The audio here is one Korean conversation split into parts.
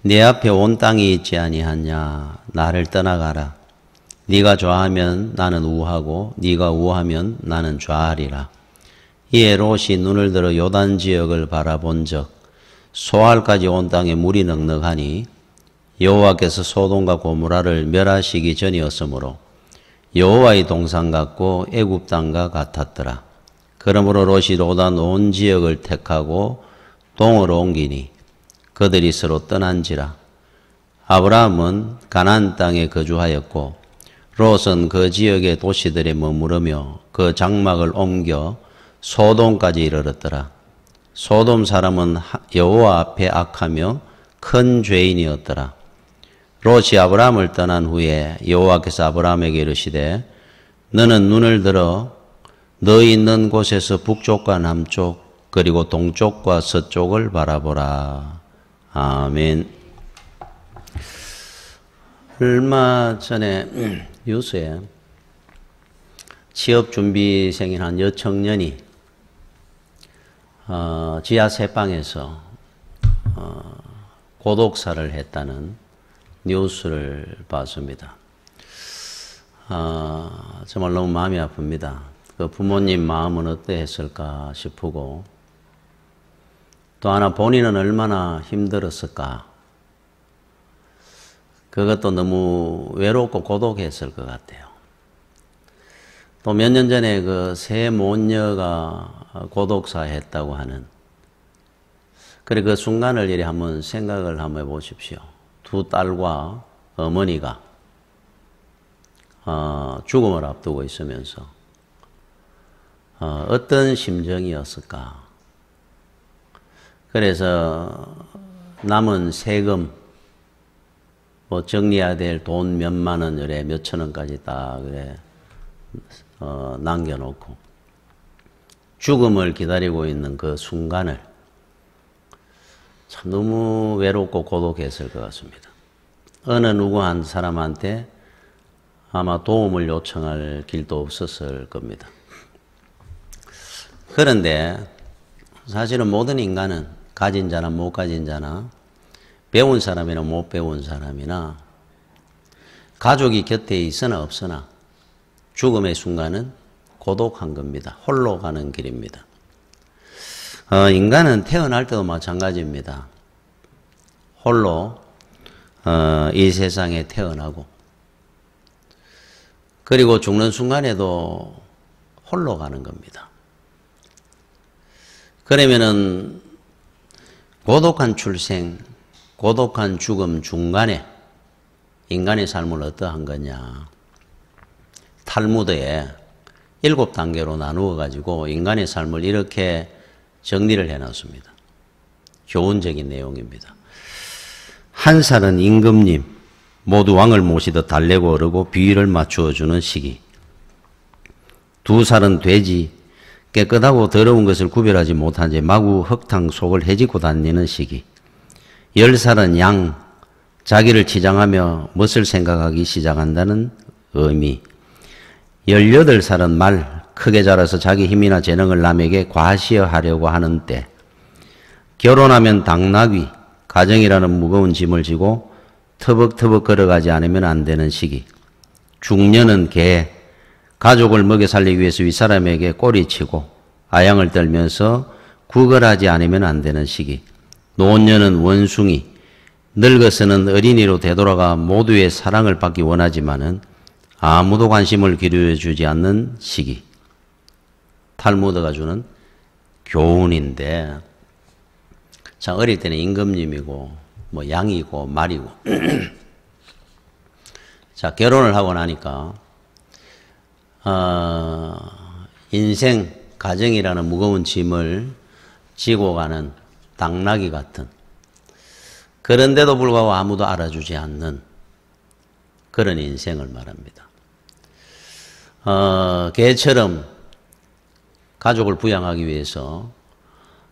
내 앞에 온 땅이 있지 아니하냐. 나를 떠나가라. 네가 좌하면 나는 우하고 네가 우하면 나는 좌하리라. 이에 롯이 눈을 들어 요단 지역을 바라본즉 소알까지 온 땅에 물이 넉넉하니 여호와께서 소돔과 고모라를 멸하시기 전이었으므로 여호와의 동산 같고 애굽 땅과 같았더라. 그러므로 롯이 요단 온 지역을 택하고 동으로 옮기니 그들이 서로 떠난지라. 아브라함은 가나안 땅에 거주하였고 롯은 그 지역의 도시들에 머무르며 그 장막을 옮겨 소돔까지 이르렀더라. 소돔 사람은 여호와 앞에 악하며 큰 죄인이었더라. 롯이 아브라함을 떠난 후에 여호와께서 아브라함에게 이르시되 너는 눈을 들어 너 있는 곳에서 북쪽과 남쪽 그리고 동쪽과 서쪽을 바라보라. 아멘. 얼마 전에 뉴스에 취업준비생인 한 여청년이 지하 세방에서 고독사를 했다는 뉴스를 봤습니다. 정말 너무 마음이 아픕니다. 그 부모님 마음은 어떠했을까 싶고 또 하나 본인은 얼마나 힘들었을까. 그것도 너무 외롭고 고독했을 것 같아요. 또 몇 년 전에 그 새 모녀가 고독사 했다고 하는 그래 그 순간을 이리 한번 생각을 한번 해보십시오. 두 딸과 어머니가 죽음을 앞두고 있으면서 어떤 심정이었을까. 그래서 남은 세금 뭐 정리해야 될 돈 몇만 원, 그래 몇천 원까지 딱 그래 남겨놓고 죽음을 기다리고 있는 그 순간을 참 너무 외롭고 고독했을 것 같습니다. 어느 누구 한 사람한테 아마 도움을 요청할 길도 없었을 겁니다. 그런데 사실은 모든 인간은 가진 자나 못 가진 자나 배운 사람이나 못 배운 사람이나 가족이 곁에 있으나 없으나 죽음의 순간은 고독한 겁니다. 홀로 가는 길입니다. 인간은 태어날 때도 마찬가지입니다. 홀로 이 세상에 태어나고 그리고 죽는 순간에도 홀로 가는 겁니다. 그러면은 고독한 출생, 고독한 죽음 중간에 인간의 삶은 어떠한 거냐. 탈무드에 7단계로 나누어 가지고 인간의 삶을 이렇게 정리를 해놨습니다. 교훈적인 내용입니다. 한 살은 임금님, 모두 왕을 모시듯 달래고 어르고 비위를 맞추어 주는 시기. 2살은 돼지, 깨끗하고 더러운 것을 구별하지 못한 채 마구 흙탕 속을 헤집고 다니는 시기. 10살은 양, 자기를 치장하며 멋을 생각하기 시작한다는 의미. 18살은 말, 크게 자라서 자기 힘이나 재능을 남에게 과시하려고 하는 때. 결혼하면 당나귀, 가정이라는 무거운 짐을 지고 터벅터벅 걸어가지 않으면 안 되는 시기. 중년은 개, 가족을 먹여 살리기 위해서 윗사람에게 꼬리치고 아양을 떨면서 구걸하지 않으면 안 되는 시기. 노년은 원숭이, 늙어서는 어린이로 되돌아가 모두의 사랑을 받기 원하지만은 아무도 관심을 기울여주지 않는 시기. 탈무드가 주는 교훈인데, 자, 어릴 때는 임금님이고, 뭐, 양이고, 말이고. 자, 결혼을 하고 나니까, 인생, 가정이라는 무거운 짐을 지고 가는 당나귀 같은, 그런데도 불구하고 아무도 알아주지 않는 그런 인생을 말합니다. 개처럼 가족을 부양하기 위해서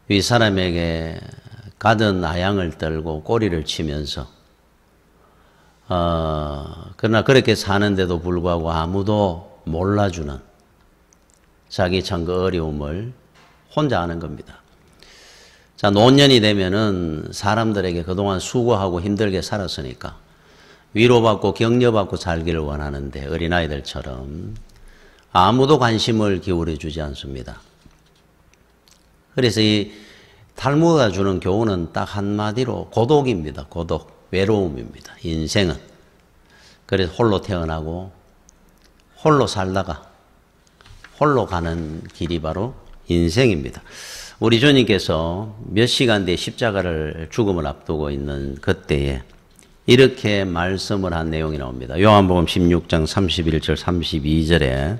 윗사람에게 가든 아양을 떨고 꼬리를 치면서 그러나 그렇게 사는데도 불구하고 아무도 몰라주는 자기 참 그 어려움을 혼자 하는 겁니다. 자, 노년이 되면은 사람들에게 그동안 수고하고 힘들게 살았으니까 위로받고 격려받고 살기를 원하는데 어린아이들처럼 아무도 관심을 기울여 주지 않습니다. 그래서 이 탈무드가 주는 교훈은 딱 한마디로 고독입니다. 고독, 외로움입니다. 인생은. 그래서 홀로 태어나고 홀로 살다가 홀로 가는 길이 바로 인생입니다. 우리 주님께서 몇 시간 뒤에 십자가를 죽음을 앞두고 있는 그때에 이렇게 말씀을 한 내용이 나옵니다. 요한복음 16장 31절 32절에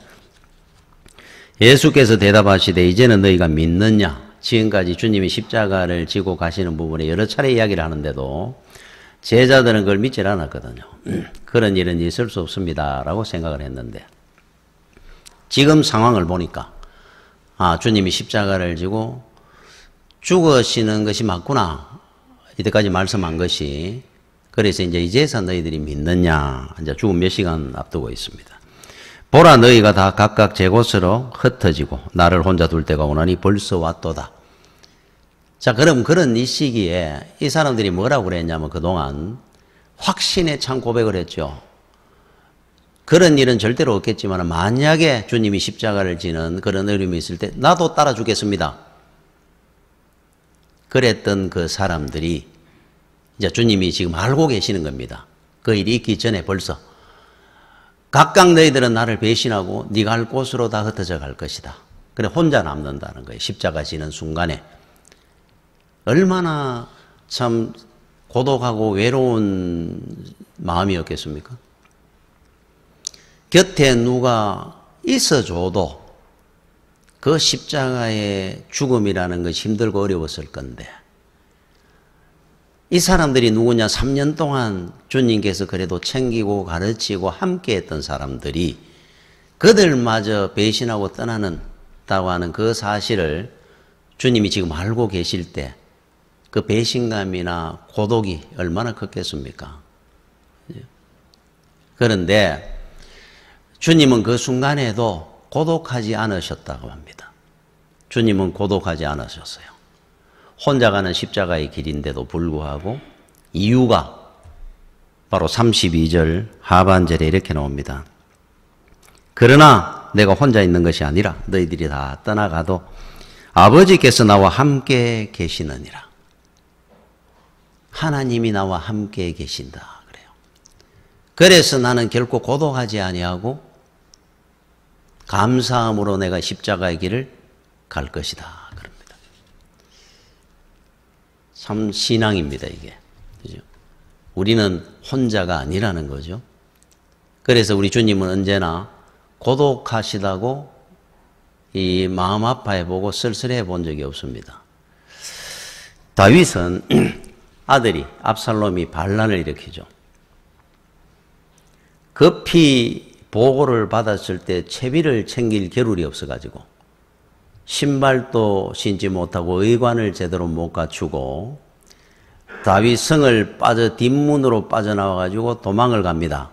예수께서 대답하시되 이제는 너희가 믿느냐? 지금까지 주님이 십자가를 지고 가시는 부분에 여러 차례 이야기를 하는데도 제자들은 그걸 믿질 않았거든요. 그런 일은 있을 수 없습니다 라고 생각을 했는데 지금 상황을 보니까 주님이 십자가를 지고 죽으시는 것이 맞구나. 이때까지 말씀한 것이. 그래서 이제서 너희들이 믿느냐. 이제 죽음 몇 시간 앞두고 있습니다. 보라 너희가 다 각각 제 곳으로 흩어지고 나를 혼자 둘 때가 오나니 벌써 왔도다. 자, 그럼 그런 이 시기에 이 사람들이 뭐라고 그랬냐면 그동안 확신에 찬 고백을 했죠. 그런 일은 절대로 없겠지만 만약에 주님이 십자가를 지는 그런 어려움이 있을 때 나도 따라 주겠습니다. 그랬던 그 사람들이 이제 주님이 지금 알고 계시는 겁니다. 그 일이 있기 전에 벌써 각각 너희들은 나를 배신하고 네가 할 곳으로 다 흩어져 갈 것이다. 그래 혼자 남는다는 거예요. 십자가 지는 순간에. 얼마나 참 고독하고 외로운 마음이었겠습니까? 곁에 누가 있어줘도 그 십자가의 죽음이라는 것이 힘들고 어려웠을 건데 이 사람들이 누구냐? 3년 동안 주님께서 그래도 챙기고 가르치고 함께했던 사람들이 그들마저 배신하고 떠나는다고 하는 그 사실을 주님이 지금 알고 계실 때 그 배신감이나 고독이 얼마나 컸겠습니까? 그런데 주님은 그 순간에도 고독하지 않으셨다고 합니다. 주님은 고독하지 않으셨어요. 혼자 가는 십자가의 길인데도 불구하고 이유가 바로 32절 하반절에 이렇게 나옵니다. 그러나 내가 혼자 있는 것이 아니라 너희들이 다 떠나가도 아버지께서 나와 함께 계시느니라. 하나님이 나와 함께 계신다 그래요. 그래서 나는 결코 고독하지 아니하고 감사함으로 내가 십자가의 길을 갈 것이다 그럽니다. 참 신앙입니다 이게. 그죠? 우리는 혼자가 아니라는 거죠. 그래서 우리 주님은 언제나 고독하시다고 이 마음 아파해보고 쓸쓸해본 적이 없습니다. 다윗은 아들이 압살롬이 반란을 일으키죠. 급히 보고를 받았을 때 채비를 챙길 겨를이 없어가지고 신발도 신지 못하고 의관을 제대로 못 갖추고 다윗 성을 뒷문으로 빠져나와가지고 도망을 갑니다.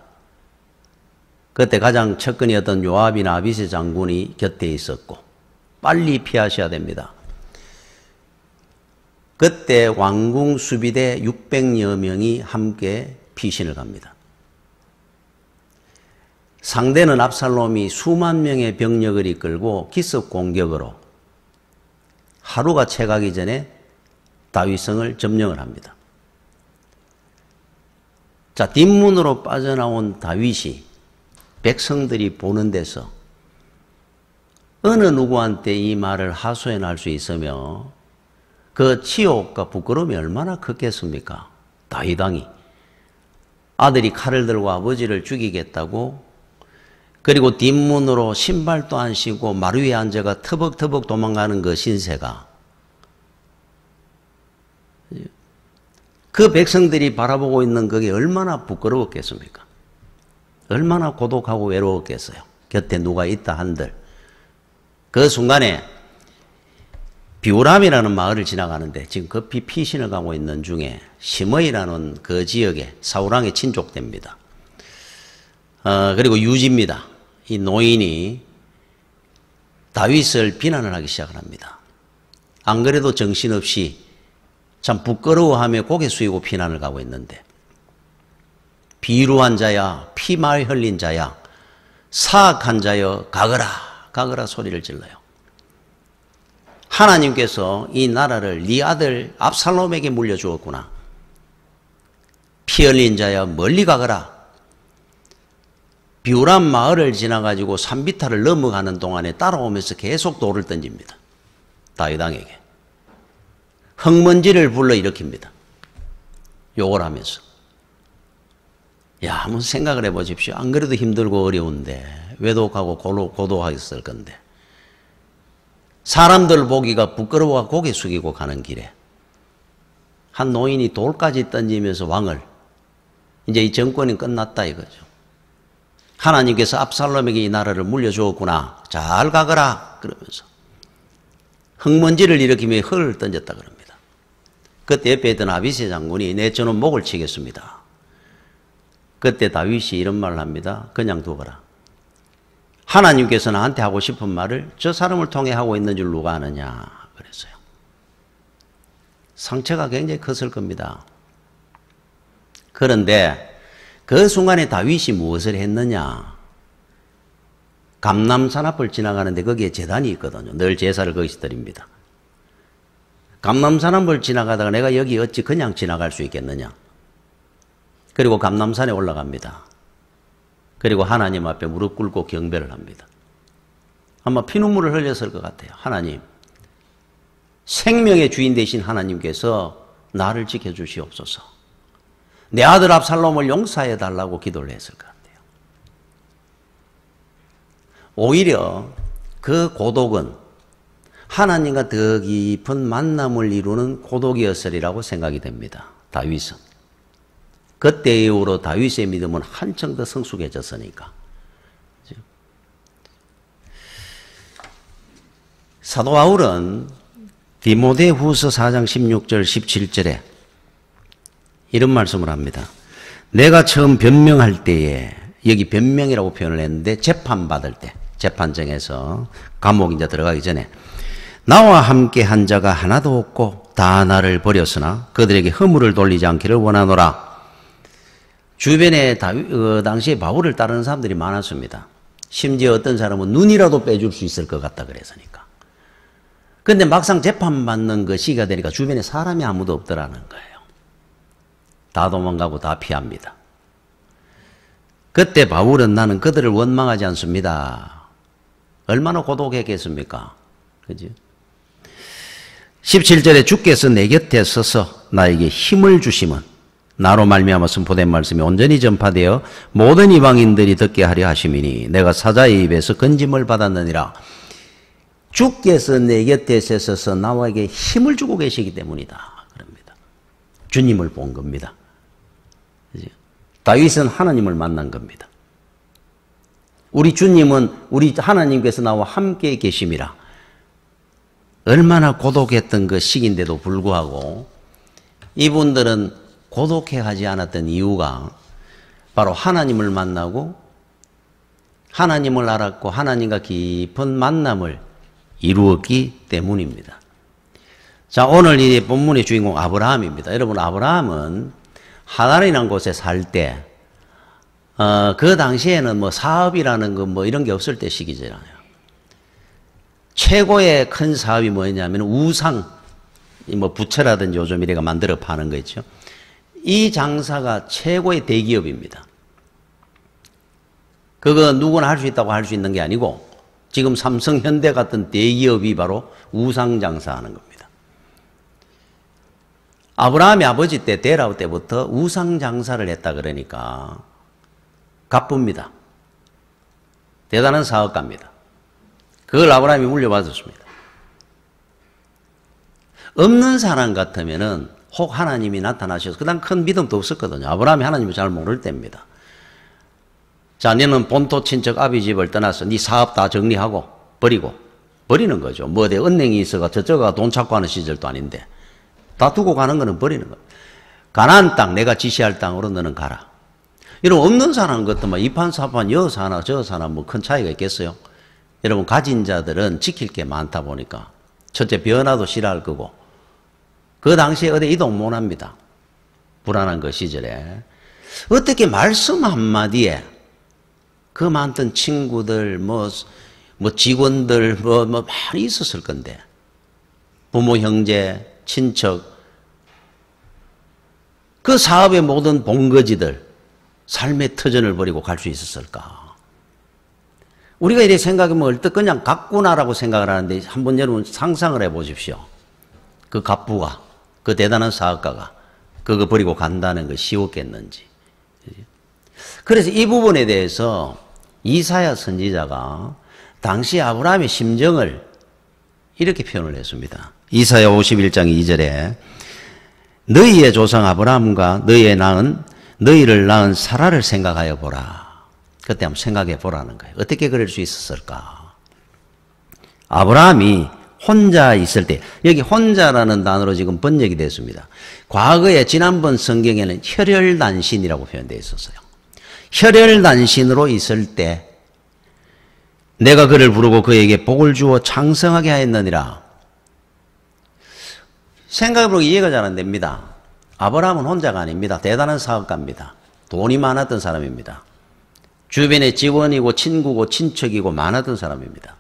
그때 가장 측근이었던 요압이나 아비새 장군이 곁에 있었고 빨리 피하셔야 됩니다. 그때 왕궁 수비대 600여 명이 함께 피신을 갑니다. 상대는 압살롬이 수만 명의 병력을 이끌고 기습 공격으로 하루가 채가기 전에 다윗성을 점령을 합니다. 자, 뒷문으로 빠져나온 다윗이 백성들이 보는 데서 어느 누구한테 이 말을 하소연할 수 있으며 그 치욕과 부끄러움이 얼마나 컸겠습니까? 다윗 왕이 아들이 칼을 들고 아버지를 죽이겠다고 그리고 뒷문으로 신발도 안 신고 마루 위에 앉아가 터벅터벅 도망가는 그 신세가 그 백성들이 바라보고 있는 그게 얼마나 부끄러웠겠습니까? 얼마나 고독하고 외로웠겠어요. 곁에 누가 있다 한들. 그 순간에 비우람이라는 마을을 지나가는데 지금 급히 피신을 가고 있는 중에 시므이라는 그 지역에 사울왕의 친족됩니다. 그리고 유지입니다. 이 노인이 다윗을 비난을 하기 시작을 합니다. 안 그래도 정신없이 참 부끄러워하며 고개 숙이고 피난을 가고 있는데 비루한 자야 피 많이 흘린 자야 사악한 자여 가거라 가거라 소리를 질러요. 하나님께서 이 나라를 네 아들 압살롬에게 물려주었구나. 피 흘린 자여 멀리 가거라. 비우란 마을을 지나가지고 산비탈을 넘어가는 동안에 따라오면서 계속 돌을 던집니다. 다윗 왕에게. 흙먼지를 불러일으킵니다. 욕을 하면서. 야, 한번 생각을 해보십시오. 안 그래도 힘들고 어려운데 외독하고 고독하겠을 건데 사람들 보기가 부끄러워 고개 숙이고 가는 길에 한 노인이 돌까지 던지면서 왕을 이제 이 정권이 끝났다 이거죠. 하나님께서 압살롬에게 이 나라를 물려주었구나. 잘 가거라. 그러면서 흙먼지를 일으키며 흙을 던졌다 그럽니다. 그때 옆에 있던 아비새 장군이 내 저는 목을 치겠습니다. 그때 다윗이 이런 말을 합니다. 그냥 두거라. 하나님께서 나한테 하고 싶은 말을 저 사람을 통해 하고 있는 줄 누가 아느냐 그랬어요. 상처가 굉장히 컸을 겁니다. 그런데 그 순간에 다윗이 무엇을 했느냐. 감람산 앞을 지나가는데 거기에 제단이 있거든요. 늘 제사를 거기서 드립니다. 감람산 앞을 지나가다가 내가 여기 어찌 그냥 지나갈 수 있겠느냐. 그리고 감람산에 올라갑니다. 그리고 하나님 앞에 무릎 꿇고 경배를 합니다. 아마 피눈물을 흘렸을 것 같아요. 하나님, 생명의 주인 되신 하나님께서 나를 지켜주시옵소서. 내 아들 압살롬을 용서해달라고 기도를 했을 것 같아요. 오히려 그 고독은 하나님과 더 깊은 만남을 이루는 고독이었으리라고 생각이 됩니다. 다윗은. 그때 이후로 다윗의 믿음은 한층 더 성숙해졌으니까. 사도 바울은 디모데후서 4장 16절 17절에 이런 말씀을 합니다. 내가 처음 변명할 때에 여기 변명이라고 표현을 했는데 재판받을 때 재판정에서 감옥 이제 들어가기 전에 나와 함께 한 자가 하나도 없고 다 나를 버렸으나 그들에게 허물을 돌리지 않기를 원하노라. 주변에 당시에 바울을 따르는 사람들이 많았습니다. 심지어 어떤 사람은 눈이라도 빼줄 수 있을 것 같다 그랬으니까. 근데 막상 재판받는 그 시기가 되니까 주변에 사람이 아무도 없더라는 거예요. 다 도망가고 다 피합니다. 그때 바울은 나는 그들을 원망하지 않습니다. 얼마나 고독했겠습니까? 그죠? 17절에 주께서 내 곁에 서서 나에게 힘을 주심은 나로 말미암아 선포된 말씀이 온전히 전파되어 모든 이방인들이 듣게 하려 하심이니 내가 사자의 입에서 건짐을 받았느니라. 주께서 내 곁에 서서 나에게 힘을 주고 계시기 때문이다. 그럽니다. 주님을 본 겁니다. 그죠? 다윗은 하나님을 만난 겁니다. 우리 주님은 우리 하나님께서 나와 함께 계심이라. 얼마나 고독했던 그 시기인데도 불구하고 이분들은 고독해하지 않았던 이유가 바로 하나님을 만나고 하나님을 알았고 하나님과 깊은 만남을 이루었기 때문입니다. 자, 오늘 이 본문의 주인공 아브라함입니다. 여러분, 아브라함은 하란이라는 곳에 살 때, 그 당시에는 뭐 사업이라는 거 뭐 이런 게 없을 때 시기잖아요. 최고의 큰 사업이 뭐냐면 우상, 뭐 부채라든지 요즘 이래가 만들어 파는 거 있죠. 이 장사가 최고의 대기업입니다. 그거 누구나 할 수 있다고 할 수 있는 게 아니고 지금 삼성, 현대 같은 대기업이 바로 우상 장사하는 겁니다. 아브라함의 아버지 때 데라 때부터 우상 장사를 했다 그러니까 가쁩니다. 대단한 사업가입니다. 그걸 아브라함이 물려받았습니다. 없는 사람 같으면은 혹 하나님이 나타나셔서 그다음 큰 믿음도 없었거든요. 아브라함이 하나님을 잘 모를 때입니다. 자, 너는 본토 친척 아비 집을 떠나서 네 사업 다 정리하고 버리는 거죠. 뭐 어디 은행이 있어가 저쪽가 돈 찾고 하는 시절도 아닌데 다 두고 가는 거는 버리는 거예요. 가나안 땅 내가 지시할 땅으로 너는 가라. 이런 없는 사람 같으면 이판사판 여 사나 저 사나 뭐 큰 차이가 있겠어요? 여러분, 가진 자들은 지킬 게 많다 보니까 첫째 변화도 싫어할 거고 그 당시에 어디 이동 못 합니다. 불안한 그 시절에. 어떻게 말씀 한마디에 그 많던 친구들, 직원들, 많이 있었을 건데. 부모, 형제, 친척, 그 사업의 모든 본거지들, 삶의 터전을 버리고 갈 수 있었을까? 우리가 이렇게 생각하면 얼뜻 그냥 갔구나라고 생각을 하는데 한번 여러분 상상을 해 보십시오. 그 갑부가, 그 대단한 사업가가 그거 버리고 간다는 거 쉬웠겠는지. 그래서 이 부분에 대해서 이사야 선지자가 당시 아브라함의 심정을 이렇게 표현을 했습니다. 이사야 51장 2절에 너희의 조상 아브라함과 너희를 낳은 사라를 생각하여 보라. 그때 한번 생각해 보라는 거예요. 어떻게 그럴 수 있었을까? 아브라함이 혼자 있을 때, 여기 혼자라는 단어로 지금 번역이 됐습니다. 과거에 지난번 성경에는 혈혈단신이라고 표현되어 있었어요. 혈혈단신으로 있을 때 내가 그를 부르고 그에게 복을 주어 장성하게 하였느니라. 생각해보면 이해가 잘 안 됩니다. 아브라함은 혼자가 아닙니다. 대단한 사업가입니다. 돈이 많았던 사람입니다. 주변에 직원이고 친구고 친척이고 많았던 사람입니다.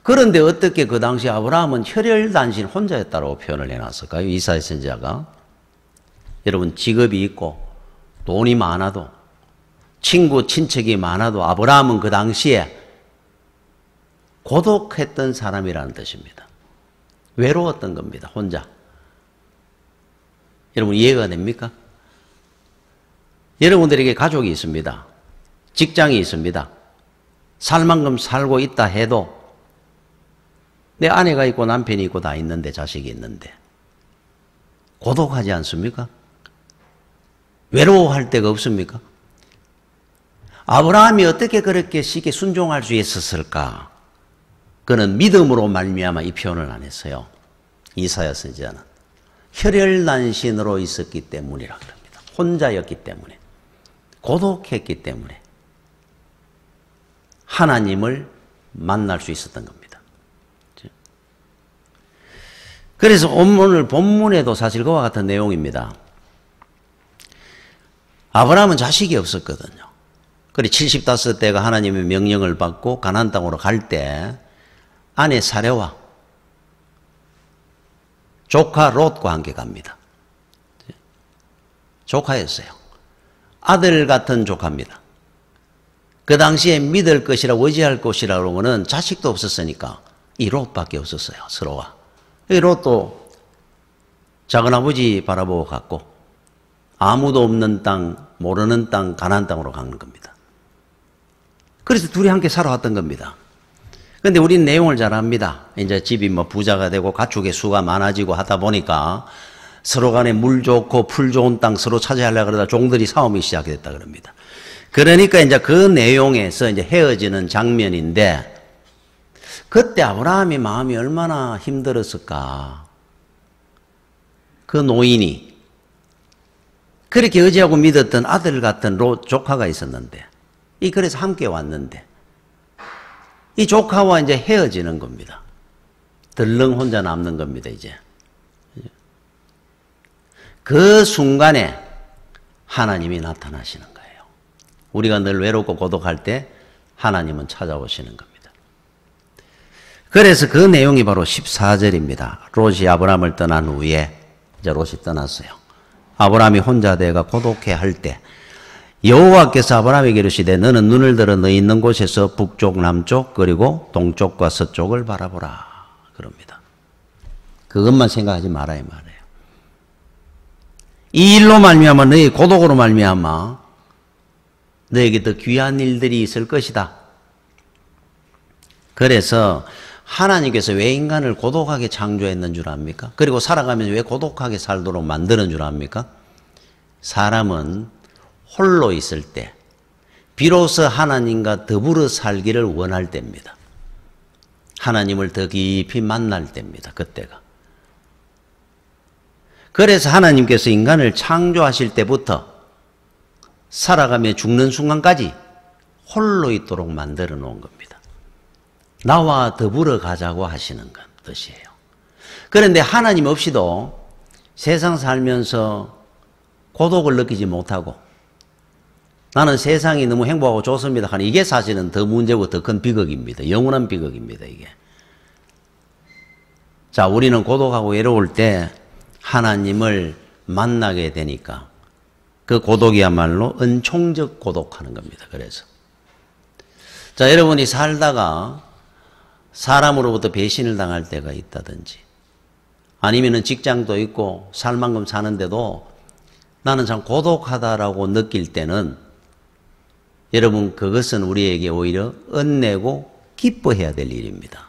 그런데 어떻게 그 당시 아브라함은 혈혈단신 혼자였다고 표현을 해놨을까요? 이사야 선지자가. 여러분 직업이 있고 돈이 많아도 친구 친척이 많아도 아브라함은 그 당시에 고독했던 사람이라는 뜻입니다. 외로웠던 겁니다. 혼자. 여러분 이해가 됩니까? 여러분들에게 가족이 있습니다. 직장이 있습니다. 살만큼 살고 있다 해도 내 아내가 있고 남편이 있고 다 있는데 자식이 있는데 고독하지 않습니까? 외로워할 데가 없습니까? 아브라함이 어떻게 그렇게 쉽게 순종할 수 있었을까? 그는 믿음으로 말미암아 이 표현을 안 했어요. 이사야 선지자는 혈혈단신으로 있었기 때문이라 그럽니다. 혼자였기 때문에, 고독했기 때문에 하나님을 만날 수 있었던 겁니다. 그래서 오늘 본문에도 사실 그와 같은 내용입니다. 아브라함은 자식이 없었거든요. 그래 75대가 하나님의 명령을 받고 가나안 땅으로 갈 때 아내 사레와 조카 롯과 함께 갑니다. 조카였어요. 아들 같은 조카입니다. 그 당시에 믿을 것이라고 의지할 것이라고 하면 자식도 없었으니까 이 롯밖에 없었어요. 서로가. 이 롯도 작은아버지 바라보고 갔고 아무도 없는 땅, 모르는 땅, 가나안 땅으로 가는 겁니다. 그래서 둘이 함께 살아왔던 겁니다. 그런데 우리는 내용을 잘 압니다. 이제 집이 부자가 되고 가축의 수가 많아지고 하다 보니까 서로 간에 물 좋고 풀 좋은 땅 서로 차지하려고 그러다 종들이 싸움이 시작됐다 그럽니다. 그러니까 이제 그 내용에서 이제 헤어지는 장면인데 그때 아브라함의 마음이 얼마나 힘들었을까. 그 노인이 그렇게 의지하고 믿었던 아들 같은 조카가 있었는데 그래서 함께 왔는데 이 조카와 이제 헤어지는 겁니다. 덜렁 혼자 남는 겁니다, 이제. 그 순간에 하나님이 나타나시는 거예요. 우리가 늘 외롭고 고독할 때 하나님은 찾아오시는 겁니다. 그래서 그 내용이 바로 14절입니다. 롯이 아브라함을 떠난 후에 이제 롯이 떠났어요. 아브라함이 혼자 되어가 고독해 할 때 여호와께서 아브라함에게 이르시되 너는 눈을 들어 너 있는 곳에서 북쪽, 남쪽 그리고 동쪽과 서쪽을 바라보라 그럽니다. 그것만 생각하지 말아야 말해요. 이 일로 말미암아 너희 고독으로 말미암아 너에게 더 귀한 일들이 있을 것이다. 그래서 하나님께서 왜 인간을 고독하게 창조했는 줄 압니까? 그리고 살아가면서 왜 고독하게 살도록 만드는 줄 압니까? 사람은 홀로 있을 때 비로소 하나님과 더불어 살기를 원할 때입니다. 하나님을 더 깊이 만날 때입니다. 그때가. 그래서 하나님께서 인간을 창조하실 때부터 살아가며 죽는 순간까지 홀로 있도록 만들어 놓은 겁니다. 나와 더불어 가자고 하시는 것 뜻이에요. 그런데 하나님 없이도 세상 살면서 고독을 느끼지 못하고 나는 세상이 너무 행복하고 좋습니다 하는 이게 사실은 더 문제고 더 큰 비극입니다. 영원한 비극입니다, 이게. 자, 우리는 고독하고 외로울 때 하나님을 만나게 되니까 그 고독이야말로 은총적 고독하는 겁니다. 그래서. 자, 여러분이 살다가 사람으로부터 배신을 당할 때가 있다든지 아니면은 직장도 있고 살 만큼 사는데도 나는 참 고독하다라고 느낄 때는 여러분 그것은 우리에게 오히려 은내고 기뻐해야 될 일입니다.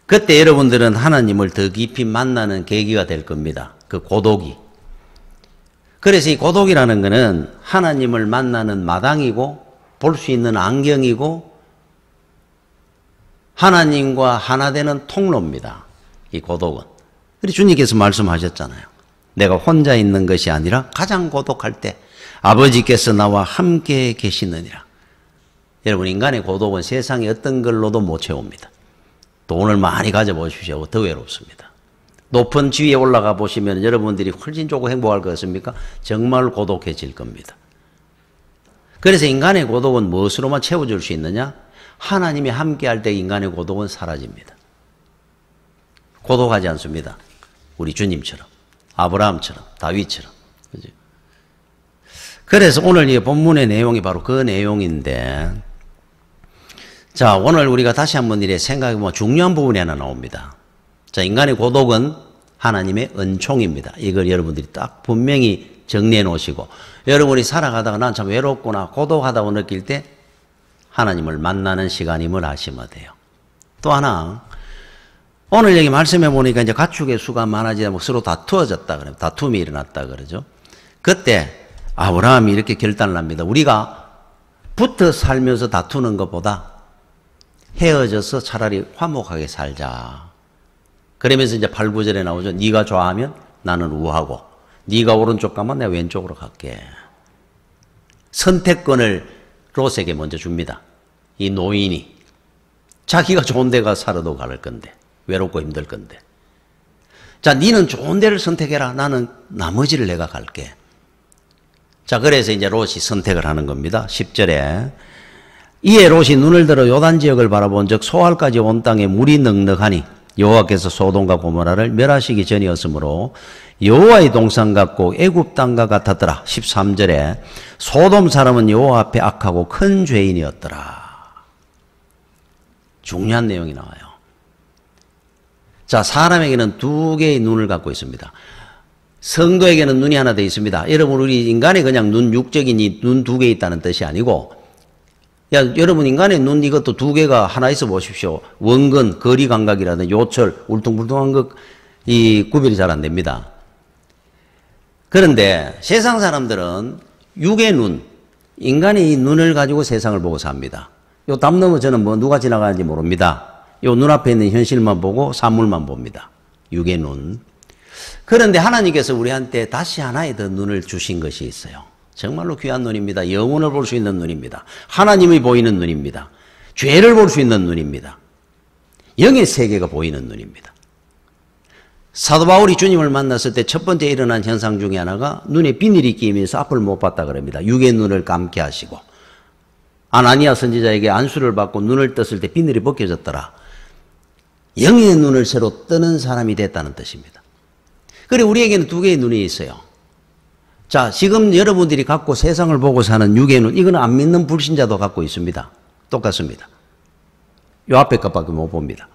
그때 여러분들은 하나님을 더 깊이 만나는 계기가 될 겁니다. 그 고독이. 그래서 이 고독이라는 것은 하나님을 만나는 마당이고 볼 수 있는 안경이고 하나님과 하나 되는 통로입니다. 이 고독은. 그래서 주님께서 말씀하셨잖아요. 내가 혼자 있는 것이 아니라 가장 고독할 때 아버지께서 나와 함께 계시느니라. 여러분 인간의 고독은 세상의 어떤 걸로도 못 채웁니다. 돈을 많이 가져보십시오. 더 외롭습니다. 높은 지위에 올라가 보시면 여러분들이 훨씬 좋고 행복할 것 같습니까? 정말 고독해질 겁니다. 그래서 인간의 고독은 무엇으로만 채워줄 수 있느냐? 하나님이 함께할 때 인간의 고독은 사라집니다. 고독하지 않습니다. 우리 주님처럼, 아브라함처럼, 다윗처럼. 그죠? 그래서 오늘 이 본문의 내용이 바로 그 내용인데, 자, 오늘 우리가 다시 한번 이래 생각해보면 중요한 부분이 하나 나옵니다. 자, 인간의 고독은 하나님의 은총입니다. 이걸 여러분들이 딱 분명히 정리해 놓으시고, 여러분이 살아가다가 난 참 외롭구나, 고독하다고 느낄 때 하나님을 만나는 시간임을 아시면 돼요. 또 하나, 오늘 여기 말씀해 보니까 이제 가축의 수가 많아지다 보면 서로 다투어졌다 그래요. 다툼이 일어났다 그러죠. 그때 아브라함이 이렇게 결단을 합니다. 우리가 붙어 살면서 다투는 것보다 헤어져서 차라리 화목하게 살자. 그러면서 이제 8, 9절에 나오죠. 네가 좋아하면 나는 우하고 네가 오른쪽 가면 내가 왼쪽으로 갈게. 선택권을 롯에게 먼저 줍니다. 이 노인이 자기가 좋은 데가 살아도 갈 건데 외롭고 힘들 건데 자 니는 좋은 데를 선택해라. 나는 나머지를 내가 갈게. 자 그래서 이제 롯이 선택을 하는 겁니다. 10절에 이에 롯이 눈을 들어 요단 지역을 바라본 적 소알까지 온 땅에 물이 넉넉하니 여호와께서 소돔과 고모라를 멸하시기 전이었으므로 여호와의 동산 같고 애굽 땅과 같았더라. 13절에 소돔 사람은 여호와 앞에 악하고 큰 죄인이었더라. 중요한 내용이 나와요. 자, 사람에게는 두 개의 눈을 갖고 있습니다. 성도에게는 눈이 하나 더 있습니다. 여러분 우리 인간이 그냥 눈 육적인 이 눈 두 개 있다는 뜻이 아니고 야, 여러분 인간의 눈 이것도 두 개가 하나 있어 보십시오. 원근, 거리 감각이라든지 요철, 울퉁불퉁한 것 이 구별이 잘 안 됩니다. 그런데 세상 사람들은 육의 눈, 인간의 이 눈을 가지고 세상을 보고 삽니다. 요 담 넘어 저는 뭐 누가 지나가는지 모릅니다. 요 눈앞에 있는 현실만 보고 사물만 봅니다. 육의 눈. 그런데 하나님께서 우리한테 다시 하나의 더 눈을 주신 것이 있어요. 정말로 귀한 눈입니다. 영혼을 볼 수 있는 눈입니다. 하나님이 보이는 눈입니다. 죄를 볼 수 있는 눈입니다. 영의 세계가 보이는 눈입니다. 사도 바울이 주님을 만났을 때 첫 번째 일어난 현상 중에 하나가 눈에 비늘이 끼면서 앞을 못 봤다 그럽니다. 육의 눈을 감게 하시고 아나니아 선지자에게 안수를 받고 눈을 떴을 때 비늘이 벗겨졌더라. 영의 눈을 새로 뜨는 사람이 됐다는 뜻입니다. 그리고 우리에게는 두 개의 눈이 있어요. 자, 지금 여러분들이 갖고 세상을 보고 사는 육의 눈, 이거는 안 믿는 불신자도 갖고 있습니다. 똑같습니다. 요 앞에 것밖에 못 봅니다.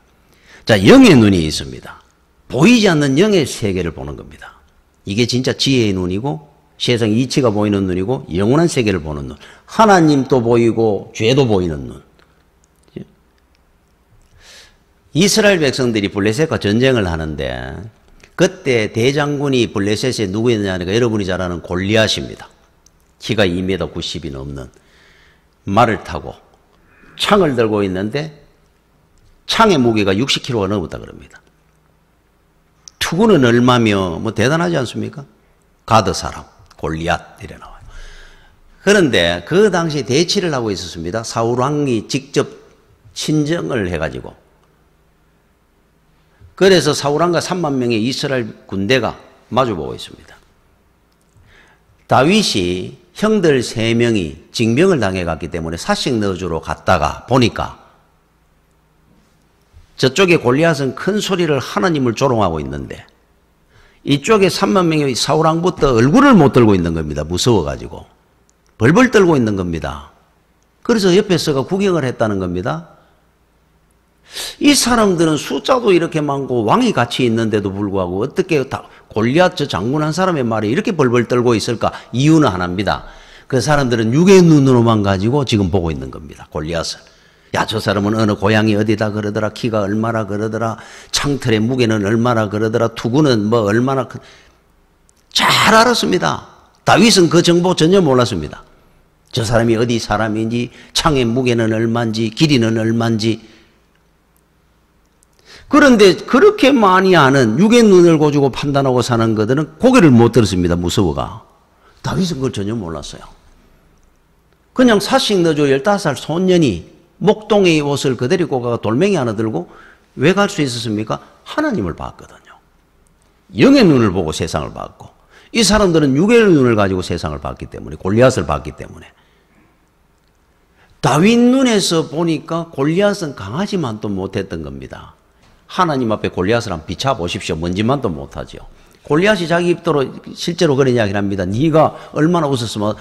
자, 영의 눈이 있습니다. 보이지 않는 영의 세계를 보는 겁니다. 이게 진짜 지혜의 눈이고 세상 이치가 보이는 눈이고 영원한 세계를 보는 눈. 하나님도 보이고 죄도 보이는 눈. 이스라엘 백성들이 블레셋과 전쟁을 하는데 그때 대장군이 블레셋에 누구였냐니까 여러분이 잘 아는 골리앗입니다. 키가 2m 90이 넘는 말을 타고 창을 들고 있는데 창의 무게가 60kg가 넘었다 그럽니다. 투구는 얼마며 뭐 대단하지 않습니까? 가드 사람 골리앗 이래 나와요. 그런데 그 당시에 대치를 하고 있었습니다. 사울 왕이 직접 친정을 해가지고 그래서 사울왕과 3만 명의 이스라엘 군대가 마주보고 있습니다. 다윗이 형들 3명이 징병을 당해갔기 때문에 사식 넣어주러 갔다가 보니까 저쪽에 골리앗은 큰 소리를 하나님을 조롱하고 있는데 이쪽에 3만 명의 사울왕부터 얼굴을 못 들고 있는 겁니다. 무서워가지고. 벌벌 떨고 있는 겁니다. 그래서 옆에서가 구경을 했다는 겁니다. 이 사람들은 숫자도 이렇게 많고 왕이 같이 있는데도 불구하고 어떻게 골리앗 저 장군 한 사람의 말에 이렇게 벌벌 떨고 있을까? 이유는 하나입니다. 그 사람들은 육의 눈으로만 가지고 지금 보고 있는 겁니다. 골리앗을. 야, 저 사람은 어느 고향이 어디다 그러더라. 키가 얼마나 그러더라. 창틀의 무게는 얼마나 그러더라. 투구는 뭐 얼마나 잘 알았습니다. 다윗은 그 정보 전혀 몰랐습니다. 저 사람이 어디 사람인지, 창의 무게는 얼마인지, 길이는 얼마인지. 그런데 그렇게 많이 아는 육의 눈을 고주고 판단하고 사는 것들은 고개를 못 들었습니다. 무서워가. 다윗은 그걸 전혀 몰랐어요. 그냥 사식 넣어줘 15살 소년이 목동의 옷을 그대로 입고 가서 돌멩이 하나 들고 왜 갈 수 있었습니까? 하나님을 봤거든요. 영의 눈을 보고 세상을 봤고 이 사람들은 육의 눈을 가지고 세상을 봤기 때문에 골리앗을 봤기 때문에 다윗 눈에서 보니까 골리앗은 강하지만도 못했던 겁니다. 하나님 앞에 골리앗을 한번 비춰보십시오. 뭔지만도 못하죠. 골리앗이 자기 입으로 실제로 그런 이야기를 합니다. 네가 얼마나 웃었으면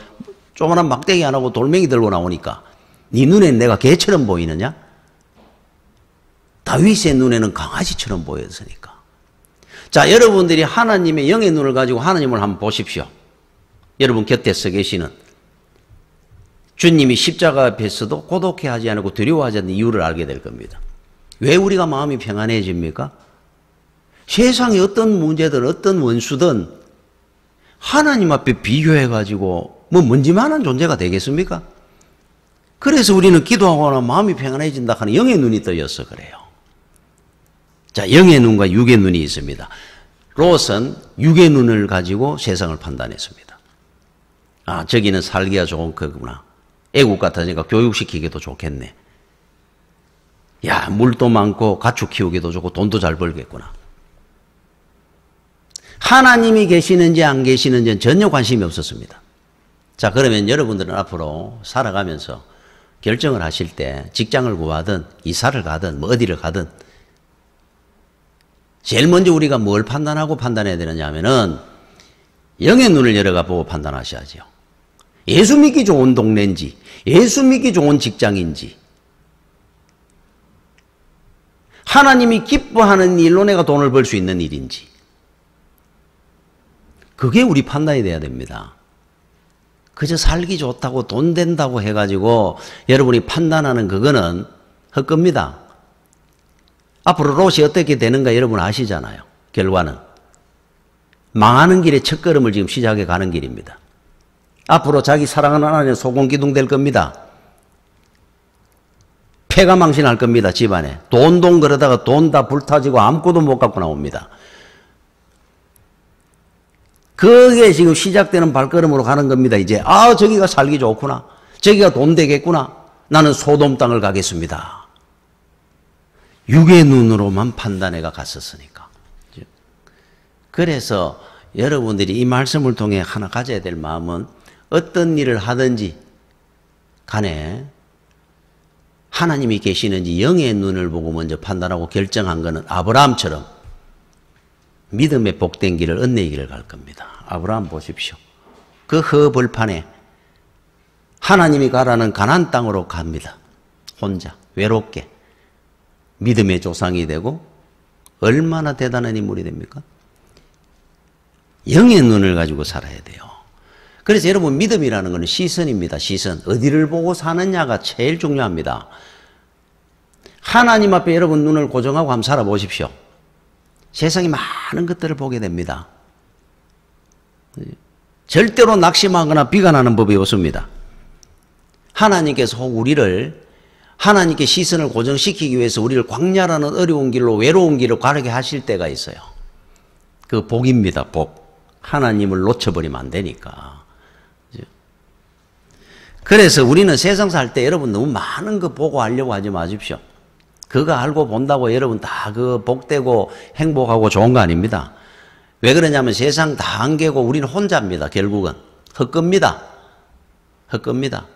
조그만한 막대기 안 하고 돌멩이 들고 나오니까 네 눈엔 내가 개처럼 보이느냐? 다윗의 눈에는 강아지처럼 보였으니까. 자, 여러분들이 하나님의 영의 눈을 가지고 하나님을 한번 보십시오. 여러분 곁에 서 계시는 주님이 십자가 앞에서도 고독해하지 않고 두려워하지 않는 이유를 알게 될 겁니다. 왜 우리가 마음이 평안해집니까? 세상의 어떤 문제든 어떤 원수든 하나님 앞에 비교해가지고 뭐 먼지만한 존재가 되겠습니까? 그래서 우리는 기도하거나 마음이 평안해진다 하는 영의 눈이 떠여서 그래요. 자, 영의 눈과 육의 눈이 있습니다. 롯은 육의 눈을 가지고 세상을 판단했습니다. 아, 저기는 살기가 좋은 거구나. 애국 같으니까 교육시키기도 좋겠네. 야, 물도 많고 가축 키우기도 좋고 돈도 잘 벌겠구나. 하나님이 계시는지 안 계시는지는 전혀 관심이 없었습니다. 자, 그러면 여러분들은 앞으로 살아가면서 결정을 하실 때 직장을 구하든 이사를 가든 뭐 어디를 가든 제일 먼저 우리가 뭘 판단하고 판단해야 되느냐 하면은 영의 눈을 열어가 보고 판단하셔야죠. 예수 믿기 좋은 동네인지 예수 믿기 좋은 직장인지 하나님이 기뻐하는 일로 내가 돈을 벌 수 있는 일인지 그게 우리 판단이 돼야 됩니다. 그저 살기 좋다고 돈 된다고 해가지고 여러분이 판단하는 그거는 헛겁니다. 앞으로 롯이 어떻게 되는가 여러분 아시잖아요. 결과는. 망하는 길에 첫걸음을 지금 시작해 가는 길입니다. 앞으로 자기 사랑하는 하나님 소곤기둥 될 겁니다. 폐가 망신할 겁니다. 집안에. 돈 그러다가 돈 다 불타지고 아무것도 못 갖고 나옵니다. 그게 지금 시작되는 발걸음으로 가는 겁니다. 이제 아 저기가 살기 좋구나. 저기가 돈 되겠구나. 나는 소돔 땅을 가겠습니다. 육의 눈으로만 판단해가 갔었으니까. 그래서 여러분들이 이 말씀을 통해 하나 가져야 될 마음은 어떤 일을 하든지 간에 하나님이 계시는지 영의 눈을 보고 먼저 판단하고 결정한 것은 아브라함처럼 믿음의 복된 길을 은혜의 길을 갈 겁니다. 아브라함 보십시오. 그 허벌판에 하나님이 가라는 가나안 땅으로 갑니다. 혼자 외롭게 믿음의 조상이 되고 얼마나 대단한 인물이 됩니까? 영의 눈을 가지고 살아야 돼요. 그래서 여러분 믿음이라는 것은 시선입니다. 시선. 어디를 보고 사느냐가 제일 중요합니다. 하나님 앞에 여러분 눈을 고정하고 한번 살아보십시오. 세상에 많은 것들을 보게 됩니다. 절대로 낙심하거나 비관하는 법이 없습니다. 하나님께서 우리를 하나님께 시선을 고정시키기 위해서 우리를 광야라는 어려운 길로 외로운 길로 가르게 하실 때가 있어요. 그 복입니다. 복. 하나님을 놓쳐버리면 안 되니까. 그래서 우리는 세상 살 때 여러분 너무 많은 거 보고 하려고 하지 마십시오. 그거 알고 본다고 여러분 다 그 복되고 행복하고 좋은 거 아닙니다. 왜 그러냐면 세상 다 안개고 우리는 혼자입니다. 결국은. 헛겁니다. 헛겁니다.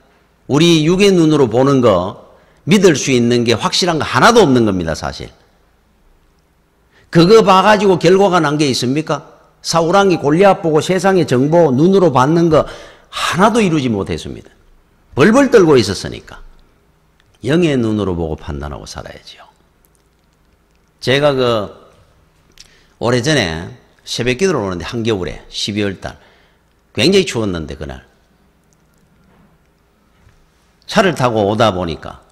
우리 육의 눈으로 보는 거 믿을 수 있는 게 확실한 거 하나도 없는 겁니다. 사실. 그거 봐가지고 결과가 난 게 있습니까? 사우랑이 골리앗 보고 세상의 정보 눈으로 받는 거 하나도 이루지 못했습니다. 벌벌 떨고 있었으니까. 영의 눈으로 보고 판단하고 살아야지요. 제가 오래전에 새벽 기도를 오는데 한겨울에 12월 달 굉장히 추웠는데 그날 차를 타고 오다 보니까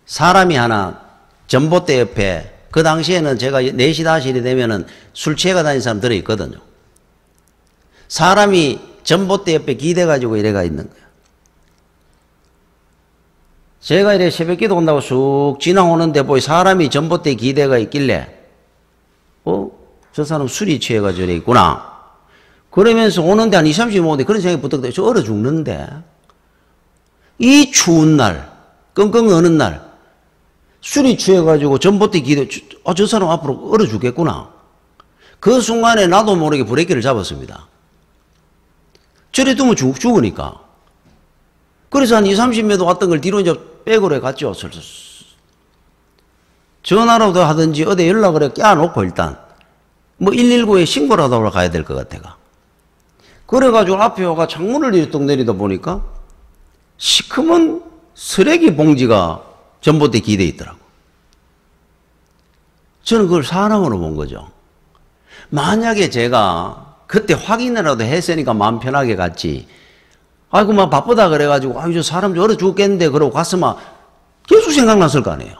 사람이 하나 전봇대 옆에 그 당시에는 제가 4시 5시 되면은 술 취해가 다니는 사람 들어있거든요. 사람이 전봇대 옆에 기대가지고 이래가 있는 거예요. 제가 이래 새벽 기도 온다고 쑥 지나오는데 보이 사람이 전봇대 기대가 있길래 저 사람 술이 취해가지고 이래 있구나. 그러면서 오는데 한 2, 30분 오는데 그런 생각이 부탁 저 얼어 죽는데 이 추운 날 끙끙 어는 날 술이 취해가지고 전봇대 기대 저 사람 앞으로 얼어 죽겠구나. 그 순간에 나도 모르게 브레이크를 잡았습니다. 저래 두면 죽으니까. 그래서 한 2, 30m 왔던 걸 뒤로 이제 백으로 갔죠. 전화라도 하든지 어디 연락을 해 껴놓고 일단 뭐 119에 신고라도 하러 가야 될 것 같아가. 그래가지고 앞에 와가 창문을 이렇게 내리다 보니까 시커먼 쓰레기 봉지가 전봇대 기대에 있더라고. 저는 그걸 사람으로 본 거죠. 만약에 제가 그때 확인이라도 했으니까 마음 편하게 갔지. 아이고, 막 바쁘다 그래가지고, 아유, 저 사람 좀 얼어 죽겠는데, 그러고 갔으면 계속 생각났을 거 아니에요.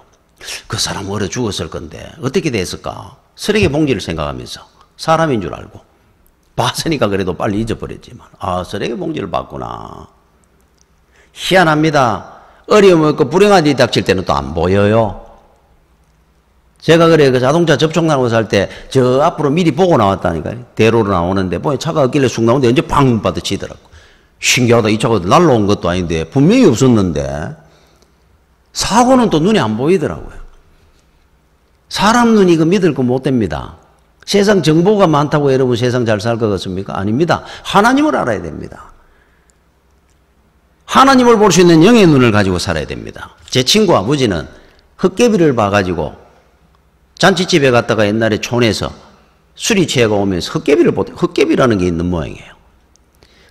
그 사람 얼어 죽었을 건데, 어떻게 됐을까? 쓰레기 봉지를 생각하면서, 사람인 줄 알고. 봤으니까 그래도 빨리 잊어버렸지만, 쓰레기 봉지를 봤구나. 희한합니다. 어려움 없고 불행한 일이 닥칠 때는 또 안 보여요. 제가 그래, 그 자동차 접촉나고 살 때, 저 앞으로 미리 보고 나왔다니까요. 대로로 나오는데, 보니 차가 없길래 쑥 나오는데, 언제 팡 받아치더라고. 신기하다. 이 차가 날라온 것도 아닌데 분명히 없었는데 사고는 또 눈에 안 보이더라고요. 사람 눈이 이거 믿을 거 못 됩니다. 세상 정보가 많다고 여러분 세상 잘 살 것 같습니까? 아닙니다. 하나님을 알아야 됩니다. 하나님을 볼 수 있는 영의 눈을 가지고 살아야 됩니다. 제 친구 아버지는 헛개비를 봐가지고 잔치집에 갔다가 옛날에 촌에서 술이 취해가 오면서 헛개비라는 게 있는 모양이에요.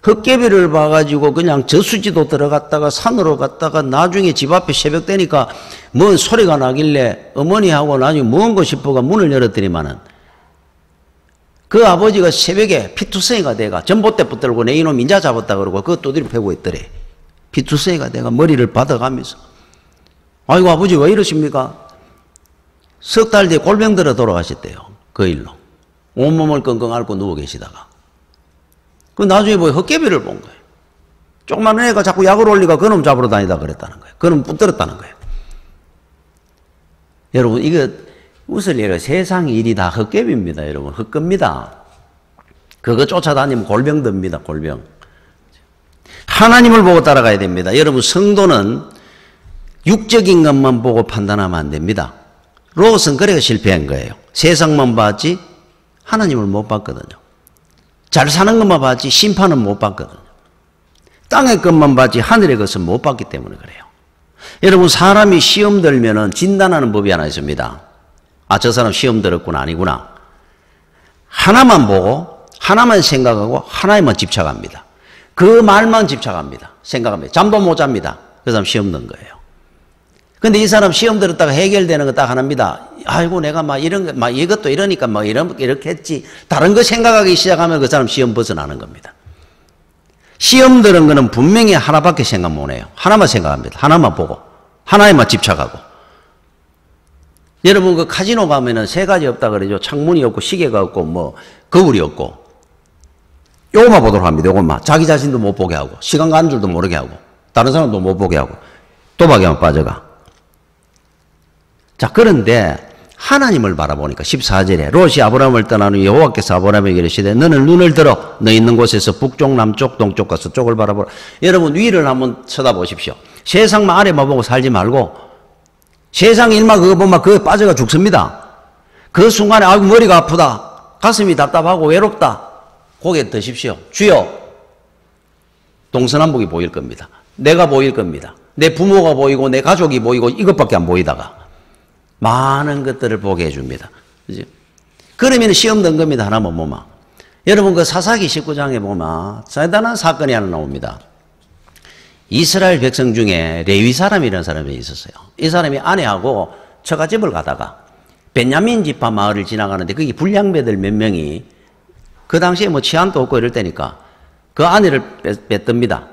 헛개비를 봐가지고 그냥 저수지도 들어갔다가 산으로 갔다가 나중에 집 앞에 새벽 되니까 뭔 소리가 나길래 어머니하고 나중에 뭔가 싶어가 문을 열었더니만은 그 아버지가 새벽에 피투성이가 돼가 전봇대 붙들고 내 이놈 인자 잡았다 그러고 그거 두드려 패고 있더래. 피투성이가 돼가 머리를 받아가면서 아이고 아버지 왜 이러십니까? 석 달 뒤에 골병 들어 돌아가셨대요. 그 일로. 온몸을 끙끙 앓고 누워 계시다가. 그 나중에 뭐 헛개비를 본 거예요. 조그만 애가 자꾸 약을 올리가 그놈 잡으러 다니다 그랬다는 거예요. 그놈 붙들었다는 거예요. 여러분 이거 웃을 일이 세상 일이 다 헛개비입니다. 여러분 헛겁니다. 그거 쫓아다니면 골병 듭니다. 골병. 하나님을 보고 따라가야 됩니다. 여러분 성도는 육적인 것만 보고 판단하면 안 됩니다. 롯은 그래가 실패한 거예요. 세상만 봤지 하나님을 못 봤거든요. 잘 사는 것만 봤지 심판은 못 봤거든요. 땅의 것만 봤지 하늘의 것은 못 봤기 때문에 그래요. 여러분 사람이 시험 들면은 진단하는 법이 하나 있습니다. 저 사람 시험 들었구나 아니구나. 하나만 보고 하나만 생각하고 하나에만 집착합니다. 그 말만 집착합니다. 생각합니다. 잠도 못 잡니다. 그 사람 시험 든 거예요. 근데 이 사람 시험 들었다가 해결되는 거 딱 하나입니다. 아이고 내가 막 이런 거 막 이것도 이러니까 막 이렇게 했지. 다른 거 생각하기 시작하면 그 사람 시험 벗어나는 겁니다. 시험 들은 거는 분명히 하나밖에 생각 못 해요. 하나만 생각합니다. 하나만 보고 하나에만 집착하고. 여러분 그 카지노 가면은 세 가지 없다 그러죠. 창문이 없고 시계가 없고 뭐 거울이 없고. 요것만 보도록 합니다. 요것만. 자기 자신도 못 보게 하고 시간 가는 줄도 모르게 하고 다른 사람도 못 보게 하고 도박에만 빠져가. 자, 그런데 하나님을 바라보니까 14절에 롯이 아브라함을 떠난 후 여호와께서 아브라함에게 이르시되 너는 눈을 들어 너 있는 곳에서 북쪽 남쪽 동쪽과 서쪽을 바라보라. 여러분 위를 한번 쳐다보십시오. 세상만 아래만 보고 살지 말고 세상 일만 그거 보면 그거 빠져가 죽습니다. 그 순간에 아이고 머리가 아프다. 가슴이 답답하고 외롭다. 고개 드십시오. 주여. 동서남북이 보일 겁니다. 내가 보일 겁니다. 내 부모가 보이고 내 가족이 보이고 이것밖에 안 보이다가 많은 것들을 보게 해줍니다. 그죠? 그러면 시험 든 겁니다. 하나만 보면. 여러분 그 사사기 19장에 보면 대단한 사건이 하나 나옵니다. 이스라엘 백성 중에 레위 사람이라는 사람이 있었어요. 이 사람이 아내하고 처갓집을 가다가 베냐민 지파 마을을 지나가는데 거기 불량배들 몇 명이 그 당시에 뭐 치안도 없고 이럴 때니까 그 아내를 뺐답니다.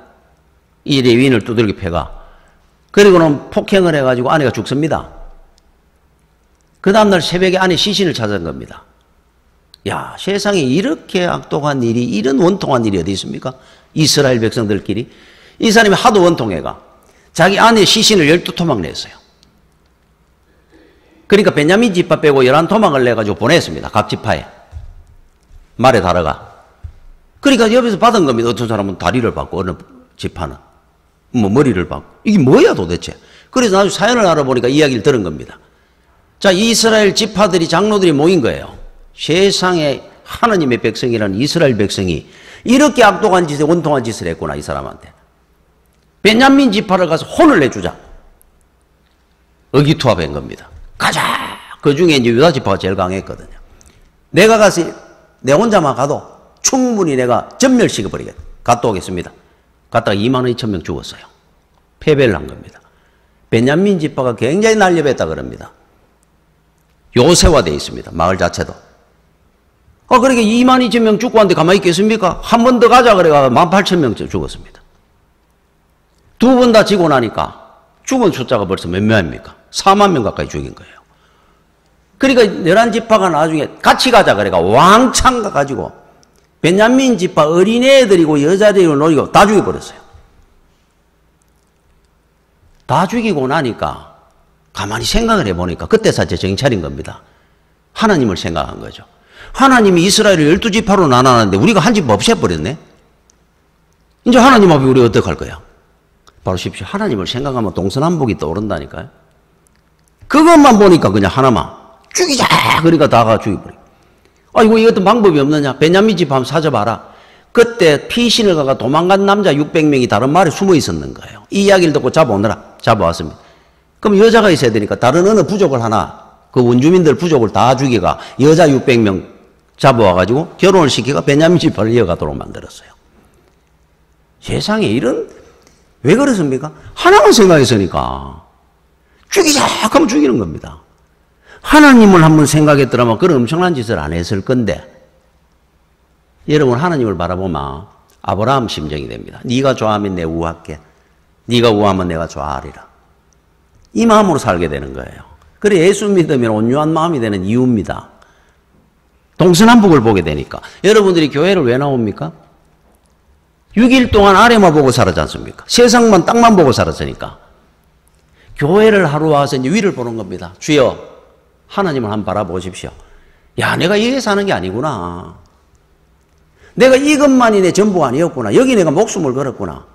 이 레위인을 두들겨 패가. 그리고는 폭행을 해가지고 아내가 죽습니다. 그 다음날 새벽에 아내 시신을 찾은 겁니다. 야, 세상에 이렇게 악독한 일이, 이런 원통한 일이 어디 있습니까? 이스라엘 백성들끼리. 이 사람이 하도 원통해가 자기 아내 시신을 12토막 냈어요. 그러니까 베냐민 지파 빼고 11토막을 내가지고 보냈습니다. 각 지파에. 말에 달아가. 그러니까 옆에서 받은 겁니다. 어떤 사람은 다리를 받고 어느 지파는 뭐 머리를 받고. 이게 뭐야 도대체. 그래서 나중에 사연을 알아보니까 이야기를 들은 겁니다. 자, 이스라엘 지파들이 장로들이 모인 거예요. 세상에 하나님의 백성이라는 이스라엘 백성이 이렇게 악독한 짓에 원통한 짓을 했구나 이 사람한테. 베냐민 지파를 가서 혼을 내주자. 의기투합한 겁니다. 가자. 그 중에 이제 유다 지파가 제일 강했거든요. 내가 가서 내 혼자만 가도 충분히 내가 전멸시켜버리겠다. 갔다 오겠습니다. 갔다가 2만 2천 명 죽었어요. 패배를 한 겁니다. 베냐민 지파가 굉장히 날렵했다 그럽니다. 요새화되어 있습니다. 마을 자체도. 그러니까 2만 2천 명 죽고 왔는데 가만히 있겠습니까? 한 번 더 가자 그래가 18,000명 죽었습니다. 두 번 다 지고 나니까 죽은 숫자가 벌써 몇 명입니까? 4만 명 가까이 죽인 거예요. 그러니까 11지파가 나중에 같이 가자 그래가 왕창 가가지고 베냐민 지파 어린애들이고 여자들이고 노리고 다 죽여버렸어요. 다 죽이고 나니까 가만히 생각을 해보니까 그때 사실 정신 차린 겁니다. 하나님을 생각한 거죠. 하나님이 이스라엘을 12지파로 나눴는데 우리가 한 지파 없애버렸네. 이제 하나님 앞에 우리 어떻게 할 거야? 바로 십시오. 하나님을 생각하면 동서남북이 떠오른다니까요. 그것만 보니까 그냥 하나만 죽이자. 그러니까 다가 죽여버려. 아이고 이 어떤 방법이 없느냐. 베냐민 지파 한번 찾아봐라. 그때 피신을 가가 도망간 남자 600명이 다른 마을에 숨어 있었는 거예요. 이 이야기를 듣고 잡아오느라 잡아왔습니다. 그럼 여자가 있어야 되니까 다른 어느 부족을 하나 그 원주민들 부족을 다 죽이가 여자 600명 잡아와가지고 결혼을 시키가 베냐민 지파를 이어가도록 만들었어요. 세상에 이런 왜 그렇습니까? 하나만 생각했으니까 죽이자 하면 죽이는 겁니다. 하나님을 한번 생각했더라면 그런 엄청난 짓을 안 했을 건데 여러분 하나님을 바라보면 아브라함 심정이 됩니다. 네가 좋아하면 내가 우할게. 네가 우하면 내가 좋아하리라. 이 마음으로 살게 되는 거예요. 그래 예수 믿으면 온유한 마음이 되는 이유입니다. 동서남북을 보게 되니까. 여러분들이 교회를 왜 나옵니까? 6일 동안 아래만 보고 살았지 않습니까? 세상만 땅만 보고 살았으니까. 교회를 하루 와서 이제 위를 보는 겁니다. 주여 하나님을 한번 바라보십시오. 야 내가 이래 사는 게 아니구나. 내가 이것만이 내 전부가 아니었구나. 여기 내가 목숨을 걸었구나.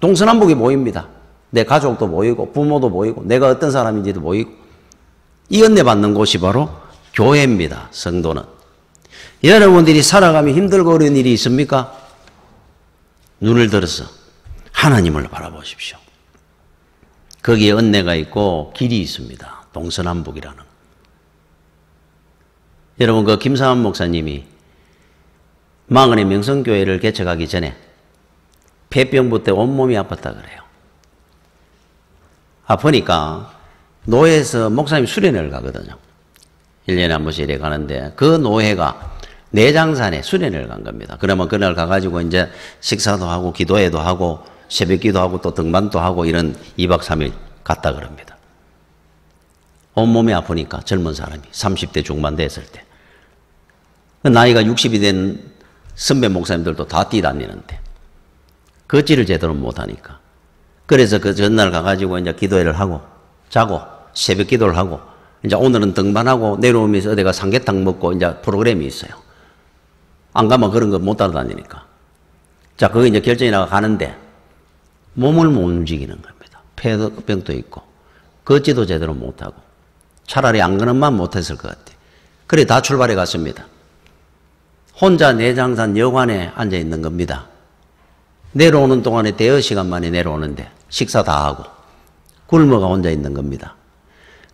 동서남북이 보입니다. 내 가족도 보이고 부모도 보이고 내가 어떤 사람인지도 보이고 이 은혜 받는 곳이 바로 교회입니다. 성도는. 여러분들이 살아가며 힘들고 어려운 일이 있습니까? 눈을 들어서 하나님을 바라보십시오. 거기에 은혜가 있고 길이 있습니다. 동서남북이라는. 여러분 그 김사환 목사님이 망원의 명성교회를 개척하기 전에 폐병부 때 온몸이 아팠다 그래요. 아프니까 노회에서 목사님 수련회를 가거든요. 1년에 한 번씩 이래 가는데 그 노회가 내장산에 수련회를 간 겁니다. 그러면 그날 가가지고 이제 식사도 하고 기도회도 하고 새벽기도 하고 또 등반도 하고 이런 2박 3일 갔다 그럽니다. 온몸이 아프니까 젊은 사람이 30대 중반 됐을 때 나이가 60이 된 선배 목사님들도 다 뛰다니는데 걷지를 제대로 못하니까 그래서 그 전날 가가지고 이제 기도회를 하고 자고 새벽 기도를 하고 이제 오늘은 등반하고 내려오면서 어디가 삼계탕 먹고 이제 프로그램이 있어요. 안 가면 그런 거 못 따라다니니까. 자, 그거 이제 결정이 나가 가는데 몸을 못 움직이는 겁니다. 폐병도 있고 걷지도 제대로 못하고 차라리 안 그런만 못했을 것 같아요. 그래 다 출발해 갔습니다. 혼자 내장산 여관에 앉아 있는 겁니다. 내려오는 동안에 대여 시간 만에 내려오는데 식사 다 하고 굶어가 혼자 있는 겁니다.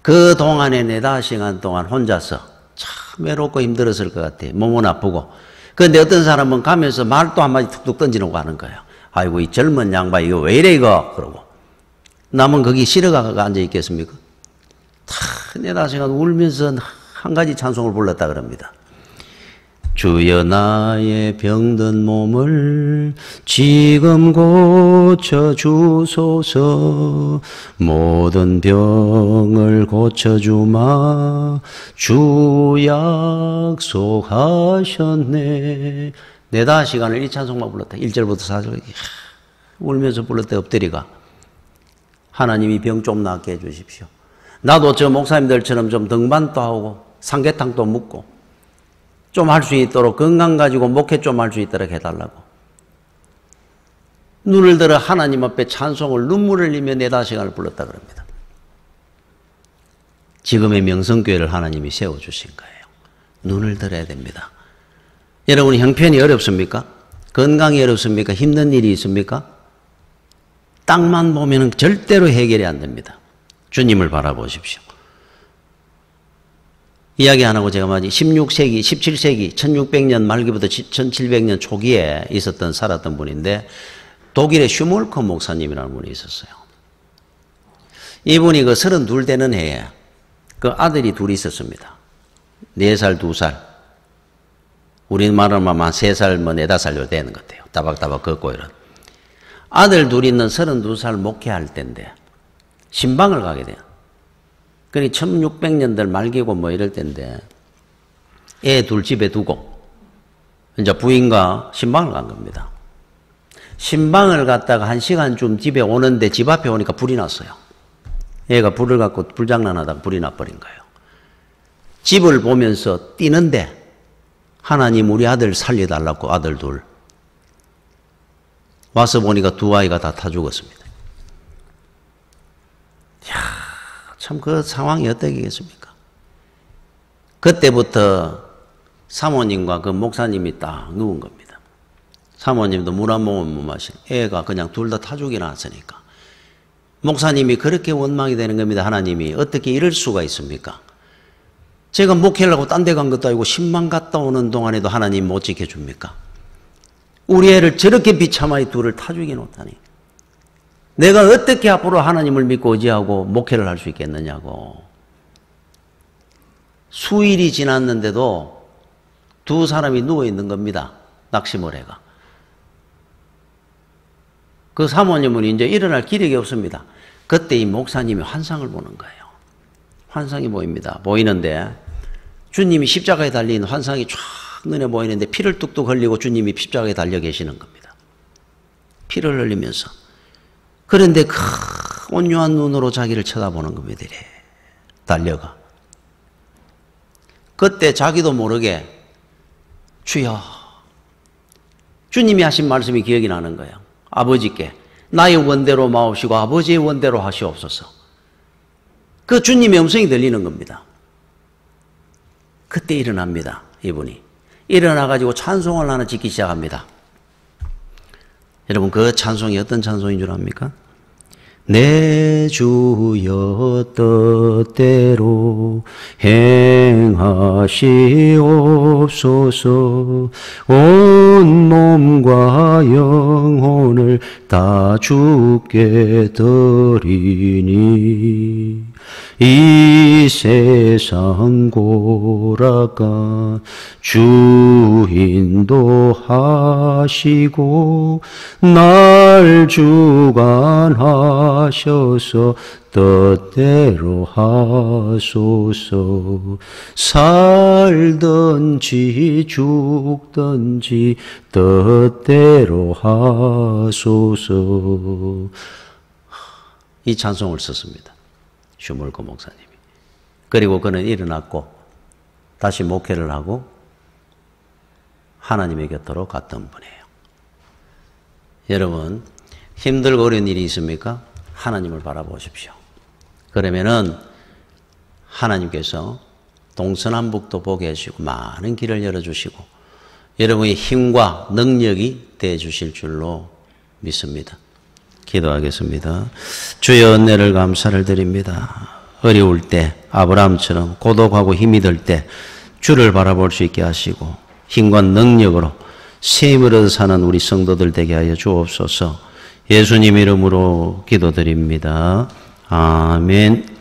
그 동안에 4-5시간 동안 혼자서 참 외롭고 힘들었을 것 같아요. 몸은 아프고. 그런데 어떤 사람은 가면서 말도 한마디 툭툭 던지려고 하는 거예요. 아이고 이 젊은 양반 이거 왜 이래 이거 그러고. 남은 거기 싫어가 앉아 있겠습니까? 다 4-5시간 울면서 한 가지 찬송을 불렀다 그럽니다. 주여 나의 병든 몸을 지금 고쳐주소서. 모든 병을 고쳐주마 주 약속하셨네. 4-5시간을 이 찬송만 불렀다. 1절부터 4절 울면서 불렀다. 엎드리가 하나님이 병 좀 낫게 해주십시오. 나도 저 목사님들처럼 좀 등반도 하고 삼계탕도 묵고 좀 할 수 있도록 건강 가지고 목회 좀 할 수 있도록 해달라고. 눈을 들어 하나님 앞에 찬송을 눈물을 흘리며 4-5시간을 불렀다 그럽니다. 지금의 명성교회를 하나님이 세워주신 거예요. 눈을 들어야 됩니다. 여러분 형편이 어렵습니까? 건강이 어렵습니까? 힘든 일이 있습니까? 땅만 보면 절대로 해결이 안 됩니다. 주님을 바라보십시오. 이야기 안 하고 제가 말이 16세기, 17세기, 1600년 말기부터 1700년 초기에 있었던 살았던 분인데 독일의 슈몰커 목사님이라는 분이 있었어요. 이분이 그 32 되는 해에 그 아들이 둘이 있었습니다. 4살, 2살. 우리 말하면 한 3살, 4-5살 정도 되는 것 같아요. 따박따박 걷고 이런. 아들 둘이 있는 32살 목회할 때인데 신방을 가게 돼요. 그러니 1600년대 말기고 뭐 이럴 때인데 애 둘 집에 두고 이제 부인과 신방을 간 겁니다. 신방을 갔다가 1시간쯤 집에 오는데 집 앞에 오니까 불이 났어요. 애가 불을 갖고 불장난하다가 불이 나버린 거예요. 집을 보면서 뛰는데 하나님 우리 아들 살려달라고 아들 둘. 와서 보니까 두 아이가 다 타 죽었습니다. 참 그 상황이 어떻겠습니까? 그때부터 사모님과 그 목사님이 딱 누운 겁니다. 사모님도 물 한 모금 못 마시고 애가 그냥 둘 다 타죽이 났으니까. 목사님이 그렇게 원망이 되는 겁니다. 하나님이 어떻게 이럴 수가 있습니까? 제가 목회하려고 딴 데 간 것도 아니고 신방 갔다 오는 동안에도 하나님 못 지켜줍니까? 우리 애를 저렇게 비참하게 둘을 타죽이 놓다니. 내가 어떻게 앞으로 하나님을 믿고 의지하고 목회를 할 수 있겠느냐고. 수일이 지났는데도 두 사람이 누워있는 겁니다. 낙심오래가. 그 사모님은 이제 일어날 기력이 없습니다. 그때 이 목사님이 환상을 보는 거예요. 환상이 보입니다. 보이는데 주님이 십자가에 달린 환상이 쫙 눈에 보이는데 피를 뚝뚝 흘리고 주님이 십자가에 달려 계시는 겁니다. 피를 흘리면서. 그런데 그 온유한 눈으로 자기를 쳐다보는 겁니다. 이래 달려가. 그때 자기도 모르게 주여 주님이 하신 말씀이 기억이 나는 거예요. 아버지께 나의 원대로 마옵시고 아버지의 원대로 하시옵소서. 그 주님의 음성이 들리는 겁니다. 그때 일어납니다. 이분이. 일어나가지고 찬송을 하나 짓기 시작합니다. 여러분 그 찬송이 어떤 찬송인 줄 압니까? 내 주여 뜻대로 행하시옵소서. 온 몸과 영혼을 다 주께 드리니 이 세상 고락가 주인도 하시고 날 주관하셔서 뜻대로 하소서. 살든지 죽든지 뜻대로 하소서. 이 찬송을 썼습니다. 슈몰커 목사님이. 그리고 그는 일어났고 다시 목회를 하고 하나님의 곁으로 갔던 분이에요. 여러분 힘들고 어려운 일이 있습니까? 하나님을 바라보십시오. 그러면은 하나님께서 동서남북도 보게 해주시고 많은 길을 열어주시고 여러분의 힘과 능력이 되어주실 줄로 믿습니다. 기도하겠습니다. 주의 은혜를 감사를 드립니다. 어려울 때 아브라함처럼 고독하고 힘이 들 때 주를 바라볼 수 있게 하시고 힘과 능력으로 셈을 얻어 사는 우리 성도들 되게 하여 주옵소서. 예수님 이름으로 기도드립니다. 아멘.